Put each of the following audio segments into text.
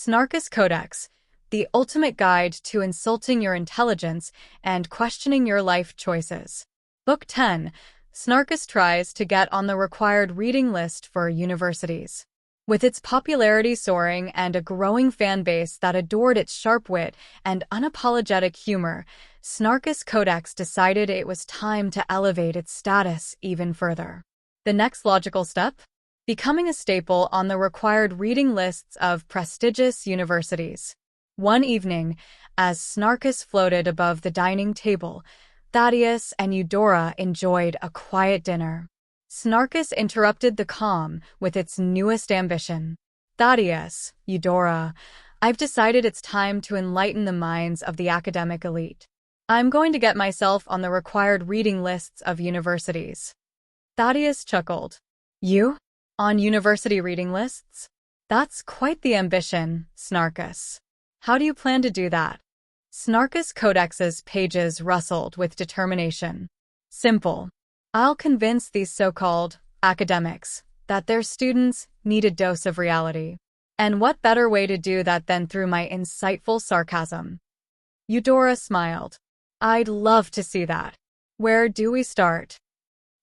Snarkus Codex, the ultimate guide to insulting your intelligence and questioning your life choices. Book 10, Snarkus tries to get on the required reading list for universities. With its popularity soaring and a growing fan base that adored its sharp wit and unapologetic humor, Snarkus Codex decided it was time to elevate its status even further. The next logical step? Becoming a staple on the required reading lists of prestigious universities. One evening, as Snarkus floated above the dining table, Thaddeus and Eudora enjoyed a quiet dinner. Snarkus interrupted the calm with its newest ambition. Thaddeus, Eudora, I've decided it's time to enlighten the minds of the academic elite. I'm going to get myself on the required reading lists of universities. Thaddeus chuckled. You? On university reading lists? That's quite the ambition, Snarkus. How do you plan to do that? Snarkus Codex's pages rustled with determination. Simple. I'll convince these so-called academics that their students need a dose of reality. And what better way to do that than through my insightful sarcasm? Eudora smiled. I'd love to see that. Where do we start?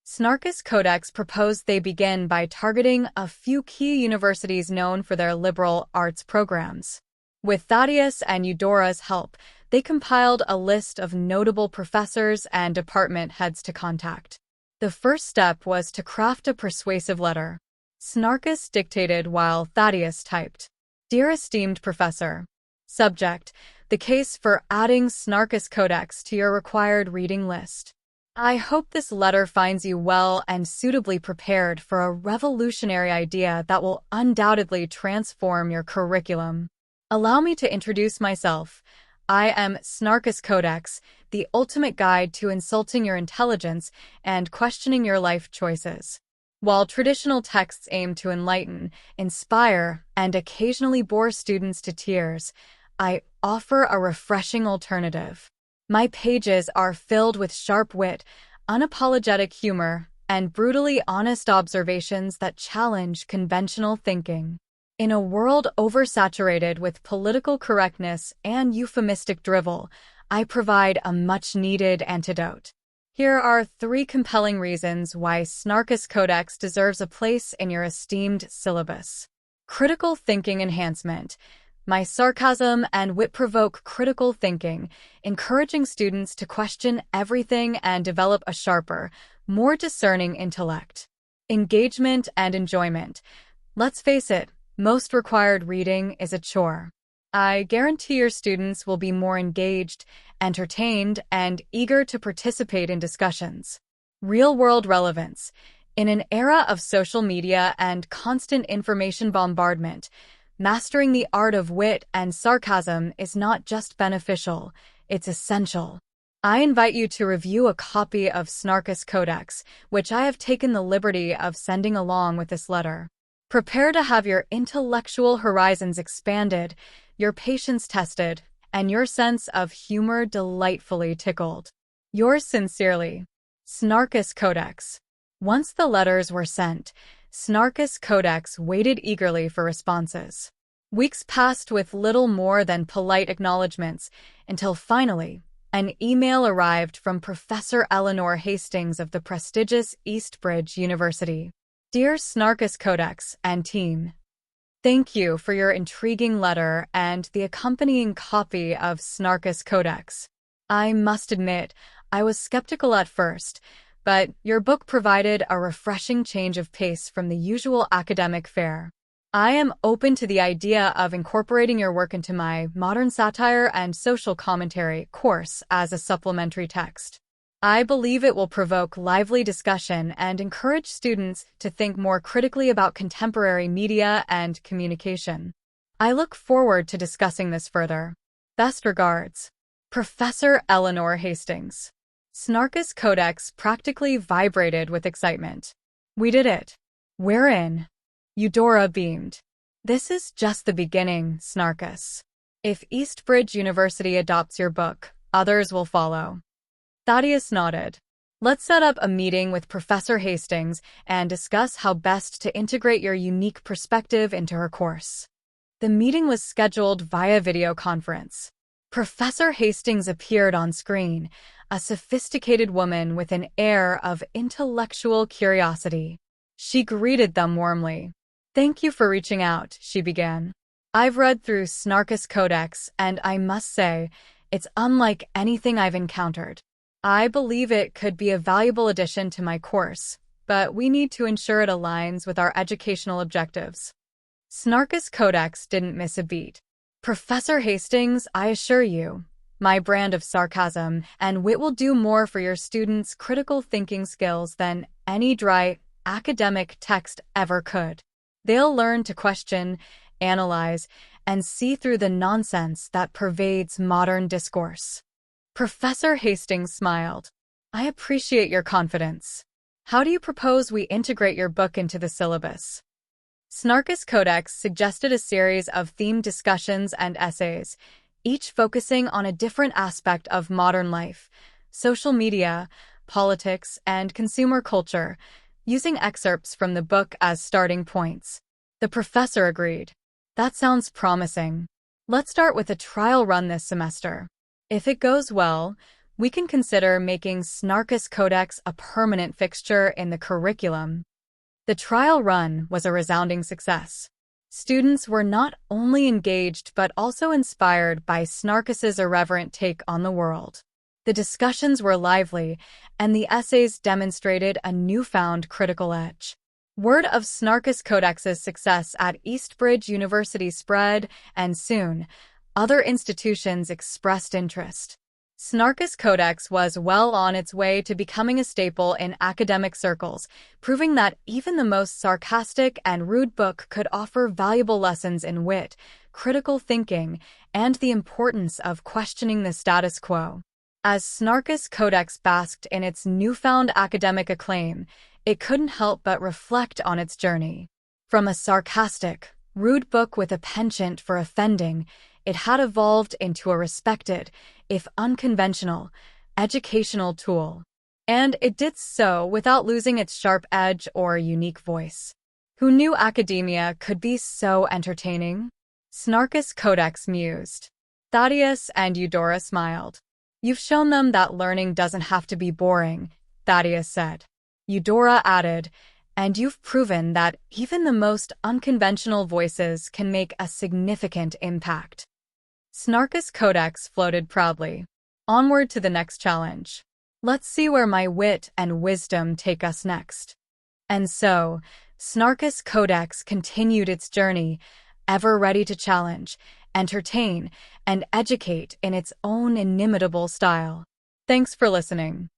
Snarkus Codex proposed they begin by targeting a few key universities known for their liberal arts programs. With Thaddeus and Eudora's help, they compiled a list of notable professors and department heads to contact. The first step was to craft a persuasive letter. Snarkus dictated while Thaddeus typed. Dear esteemed professor. Subject: the case for adding Snarkus Codex to your required reading list. I hope this letter finds you well and suitably prepared for a revolutionary idea that will undoubtedly transform your curriculum. Allow me to introduce myself. I am Snarkus Codex, the ultimate guide to insulting your intelligence and questioning your life choices. While traditional texts aim to enlighten, inspire, and occasionally bore students to tears, I offer a refreshing alternative. My pages are filled with sharp wit, unapologetic humor, and brutally honest observations that challenge conventional thinking. In a world oversaturated with political correctness and euphemistic drivel, I provide a much-needed antidote. Here are 3 compelling reasons why Snarkus Codex deserves a place in your esteemed syllabus. Critical thinking enhancement. My sarcasm and wit provoke critical thinking, encouraging students to question everything and develop a sharper, more discerning intellect. Engagement and enjoyment. Let's face it, most required reading is a chore. I guarantee your students will be more engaged, entertained, and eager to participate in discussions. Real-world relevance. In an era of social media and constant information bombardment, mastering the art of wit and sarcasm is not just beneficial, it's essential. I invite you to review a copy of Snarkus Codex, which I have taken the liberty of sending along with this letter. Prepare to have your intellectual horizons expanded, your patience tested, and your sense of humor delightfully tickled. Yours sincerely, Snarkus Codex. Once the letters were sent, Snarkus Codex waited eagerly for responses. Weeks passed with little more than polite acknowledgments, until finally, an email arrived from Professor Eleanor Hastings of the prestigious Eastbridge University. Dear Snarkus Codex and team, thank you for your intriguing letter and the accompanying copy of Snarkus Codex. I must admit, I was skeptical at first, but your book provided a refreshing change of pace from the usual academic fare. I am open to the idea of incorporating your work into my Modern Satire and Social Commentary course as a supplementary text. I believe it will provoke lively discussion and encourage students to think more critically about contemporary media and communication. I look forward to discussing this further. Best regards, Professor Eleanor Hastings. Snarkus Codex practically vibrated with excitement. We did it. We're in. Eudora beamed. This is just the beginning, Snarkus. If Eastbridge University adopts your book, others will follow. Thaddeus nodded. Let's set up a meeting with Professor Hastings and discuss how best to integrate your unique perspective into her course. The meeting was scheduled via video conference. Professor Hastings appeared on screen, a sophisticated woman with an air of intellectual curiosity. She greeted them warmly. "Thank you for reaching out," she began. "I've read through Snarkus Codex, and I must say, it's unlike anything I've encountered. I believe it could be a valuable addition to my course, but we need to ensure it aligns with our educational objectives." Snarkus Codex didn't miss a beat. "Professor Hastings, I assure you, my brand of sarcasm and wit will do more for your students' critical thinking skills than any dry academic text ever could. They'll learn to question, analyze, and see through the nonsense that pervades modern discourse." Professor Hastings smiled. "I appreciate your confidence. How do you propose we integrate your book into the syllabus?" Snarkus Codex suggested a series of themed discussions and essays, each focusing on a different aspect of modern life, social media, politics, and consumer culture, using excerpts from the book as starting points. The professor agreed. "That sounds promising. Let's start with a trial run this semester. If it goes well, we can consider making Snarkus Codex a permanent fixture in the curriculum." The trial run was a resounding success. Students were not only engaged but also inspired by Snarkus's irreverent take on the world. The discussions were lively, and the essays demonstrated a newfound critical edge. Word of Snarkus Codex's success at Eastbridge University spread, and soon, other institutions expressed interest. Snarkus Codex was well on its way to becoming a staple in academic circles, proving that even the most sarcastic and rude book could offer valuable lessons in wit, critical thinking, and the importance of questioning the status quo. As Snarkus Codex basked in its newfound academic acclaim, it couldn't help but reflect on its journey. From a sarcastic, rude book with a penchant for offending, it had evolved into a respected, if unconventional, educational tool. And it did so without losing its sharp edge or unique voice. Who knew academia could be so entertaining? Snarkus Codex mused. Thaddeus and Eudora smiled. "You've shown them that learning doesn't have to be boring," Thaddeus said. Eudora added, "And you've proven that even the most unconventional voices can make a significant impact." Snarkus Codex floated proudly. "Onward to the next challenge. Let's see where my wit and wisdom take us next." And so, Snarkus Codex continued its journey, ever ready to challenge, entertain, and educate in its own inimitable style. Thanks for listening.